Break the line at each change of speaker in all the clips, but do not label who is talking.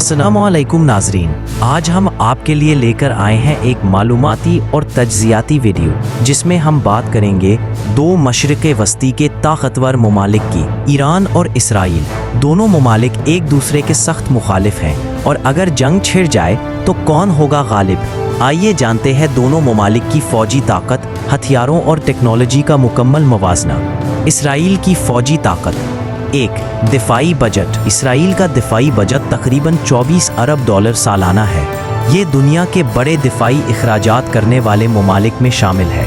अस्सलामुअलैकुम नाजरीन, आज हम आपके लिए लेकर आए हैं एक मालूमाती और तज्ज़ियाती वीडियो जिसमें हम बात करेंगे दो मशरिक़ वस्ती के ताकतवर ममालिक की। ईरान और इसराइल दोनों ममालिक एक दूसरे के सख्त मुखालिफ हैं और अगर जंग छिड़ जाए तो कौन होगा गालिब। आइए जानते हैं दोनों ममालिक की फ़ौजी ताकत, हथियारों और टेक्नोलॉजी का मुकम्मल मवाजना। इसराइल की फ़ौजी ताकत। एक, दिफाई बजट। इसराइल का दिफाई बजट तकरीबन 24 अरब डॉलर सालाना है। ये दुनिया के बड़े दिफाई इखराजात करने वाले ममालिक में शामिल है।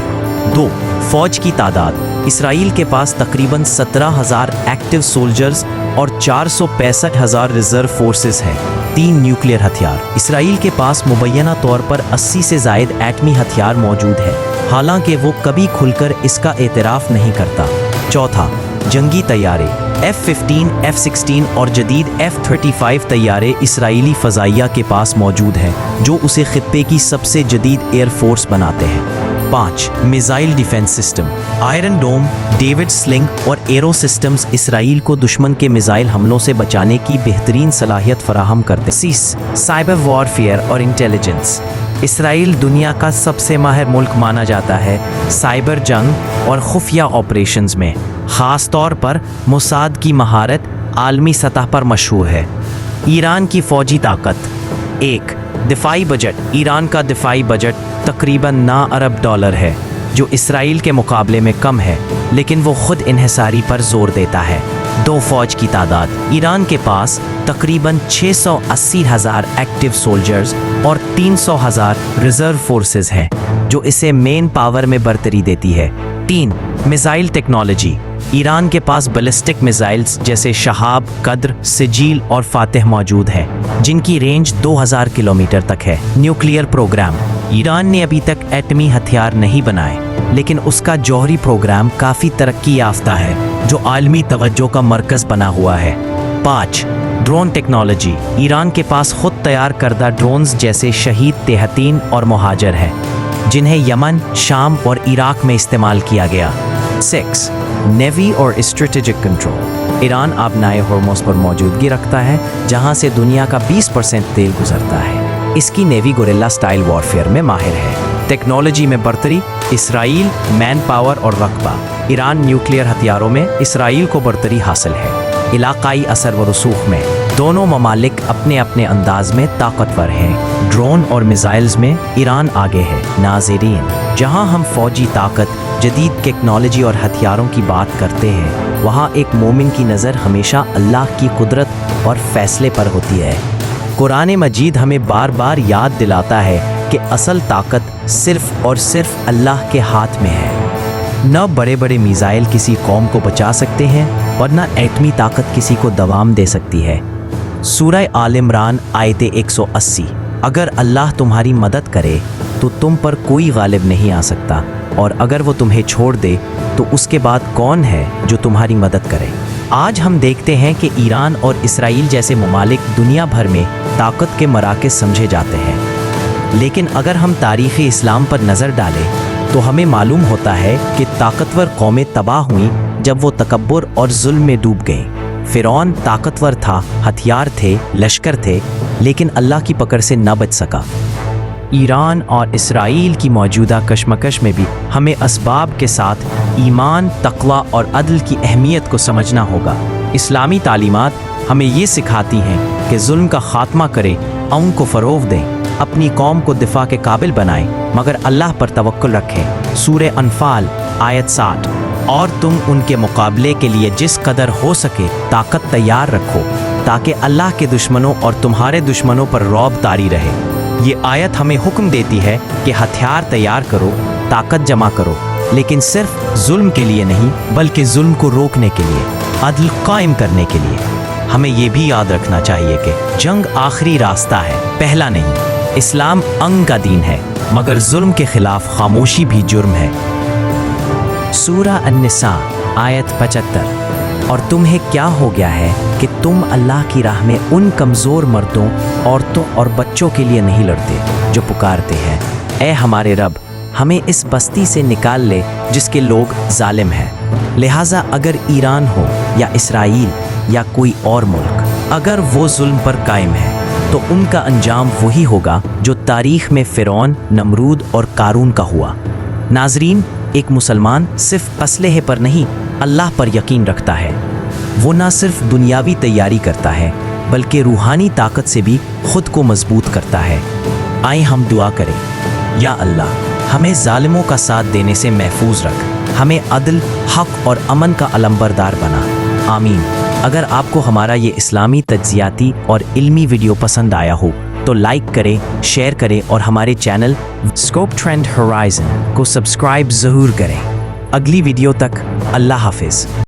दो, फ़ौज की तादाद। इसराइल के पास तकरीबन 17,000 एक्टिव सोल्जर्स और 465,000 रिजर्व फोर्सेस हैं। तीन, न्यूक्लियर हथियार। इसराइल के पास मुबैना तौर पर 80 से ज़ायद एटमी हथियार मौजूद है, हालांकि वो कभी खुलकर इसका एतराफ़ नहीं करता। चौथा, जंगी तैयारे। F-15, F-16 और जदीद F-35 तैयारे इसराइली फ़ज़ाइया के पास मौजूद हैं, जो उसे ख़ित्ते की सबसे जदीद एयर फोर्स बनाते हैं। 5, मिज़ाइल डिफेंस सिस्टम। आयरन डोम, डेविड स्लिंग और एरो सिस्टम्स इसराइल को दुश्मन के मिज़ाइल हमलों से बचाने की बेहतरीन सलाहियत फराहम करते हैं। 6, साइबर वॉरफेयर और इंटेलिजेंस। इसराइल दुनिया का सबसे माहिर मुल्क माना जाता है साइबर जंग और खुफिया ऑपरेशंस में। ख़ास तौर पर मोसाद की महारत आलमी सतह पर मशहूर है। ईरान की फ़ौजी ताकत। एक, दिफाई बजट। ईरान का दिफाई बजट तकरीबन 9 अरब डॉलर है, जो इसराइल के मुकाबले में कम है, लेकिन वो खुद इन्हिसारी पर जोर देता है। दो, फ़ौज की तादाद। ईरान के पास तकरीबन 680,000 एक्टिव सोल्जर्स और 300,000 रिजर्व फोर्सेस हैं, जो इसे मेन पावर में बरतरी देती है। तीन, मिसाइल टेक्नोलॉजी। ईरान के पास बैलिस्टिक मिसाइल्स जैसे शहाब, कद्र, सिजील और फातिह मौजूद हैं, जिनकी रेंज 2000 किलोमीटर तक है। Nuclear programme. ईरान ने अभी तक एटमी हथियार नहीं बनाए, लेकिन उसका जौहरी प्रोग्राम काफ़ी तरक्की याफ्ता है, जो आलमी तवज्जो का मरकज़ बना हुआ है। 5, ड्रोन टेक्नोलॉजी। ईरान के पास खुद तैयार करदा ड्रोन्स जैसे शहीद 33 और मुहाजिर हैं, जिन्हें यमन, शाम और इराक में इस्तेमाल किया गया। 6, नेवी और स्ट्रेटेजिक कंट्रोल। ईरान आबनाए हॉर्मोज़ पर मौजूदगी रखता है, जहां से दुनिया का 20% तेल गुजरता है। इसकी नेवी गोरिल्ला स्टाइल वॉरफेयर में माहिर है। टेक्नोलॉजी में बरतरी। इसराइल मैन पावर और रकबा। ईरान न्यूक्लियर हथियारों में इसराइल को बरतरी हासिल है। इलाकाई असर व रसूख में दोनों ममालिक अपने अपने अंदाज में ताकतवर हैं। ड्रोन और मिसाइल्स में ईरान आगे है। नाज़रीन, जहां हम फ़ौजी ताकत, जदीद टेक्नोलॉजी और हथियारों की बात करते हैं, वहां एक मोमिन की नज़र हमेशा अल्लाह की कुदरत और फ़ैसले पर होती है। कुरान मजीद हमें बार बार याद दिलाता है कि असल ताकत सिर्फ़ और सिर्फ अल्लाह के हाथ में है। न बड़े बड़े मिसाइल किसी कौम को बचा सकते हैं और न एटमी ताकत किसी को दवाम दे सकती है। सूरह आल इमरान आयत 180। अगर अल्लाह तुम्हारी मदद करे तो तुम पर कोई गालिब नहीं आ सकता, और अगर वो तुम्हें छोड़ दे तो उसके बाद कौन है जो तुम्हारी मदद करे। आज हम देखते हैं कि ईरान और इसराइल जैसे ममालिक दुनिया भर में ताकत के मराकज़ समझे जाते हैं, लेकिन अगर हम तारीख़ इस्लाम पर नज़र डालें तो हमें मालूम होता है कि ताकतवर कौमें तबाह हुईं जब वो तकब्बुर और जुल्म में डूब गईं। फ़िरौन ताकतवर था, हथियार थे, लश्कर थे, लेकिन अल्लाह की पकड़ से न बच सका। ईरान और इसराइल की मौजूदा कशमकश में भी हमें असबाब के साथ ईमान, तक़वा और अदल की अहमियत को समझना होगा। इस्लामी तालीमात हमें ये सिखाती हैं कि जुल्म का ख़ात्मा करें, अमन को फ़रोग़ दें, अपनी कौम को दिफा के काबिल बनाएं, मगर अल्लाह पर तवक्कुल रखें। सूरह अनफाल आयत 60। और तुम उनके मुकाबले के लिए जिस कदर हो सके ताकत तैयार रखो, ताकि अल्लाह के दुश्मनों और तुम्हारे दुश्मनों पर रौब तारी रहे। ये आयत हमें हुक्म देती है कि हथियार तैयार करो, ताकत जमा करो, लेकिन सिर्फ जुल्म के लिए नहीं, बल्कि जुल्म को रोकने के लिए, अदल कायम करने के लिए। हमें ये भी याद रखना चाहिए कि जंग आखिरी रास्ता है, पहला नहीं। इस्लाम अंग का दीन है, मगर जुल्म के खिलाफ खामोशी भी जुर्म है। सूरह अन्निसा आयत 75। और तुम्हें क्या हो गया है कि तुम अल्लाह की राह में उन कमज़ोर मर्दों, औरतों और बच्चों के लिए नहीं लड़ते जो पुकारते हैं, ऐ हमारे रब, हमें इस बस्ती से निकाल ले जिसके लोग जालिम हैं। लिहाजा अगर ईरान हो या इसराइल या कोई और मुल्क, अगर वो जुल्म पर कायम है تو ان کا انجام وہی ہوگا جو تاریخ میں فرعون، نمرود اور قارون کا ہوا۔ ناظرین، ایک مسلمان صرف اسلحے پر نہیں اللہ پر یقین رکھتا ہے۔ وہ نہ صرف دنیاوی تیاری کرتا ہے بلکہ روحانی طاقت سے بھی خود کو مضبوط کرتا ہے۔ آئیں ہم دعا کریں۔ یا اللہ، ہمیں ظالموں کا ساتھ دینے سے محفوظ رکھ، ہمیں عدل، حق اور امن کا علمبردار بنا۔ آمین۔ اگر آپ کو ہمارا یہ اسلامی تجزیاتی اور علمی ویڈیو پسند آیا ہو تو لائک کریں، شیئر کریں اور ہمارے چینل اسکوپ ٹرینڈ ہورائزن کو سبسکرائب ضرور کریں۔ اگلی ویڈیو تک اللہ حافظ۔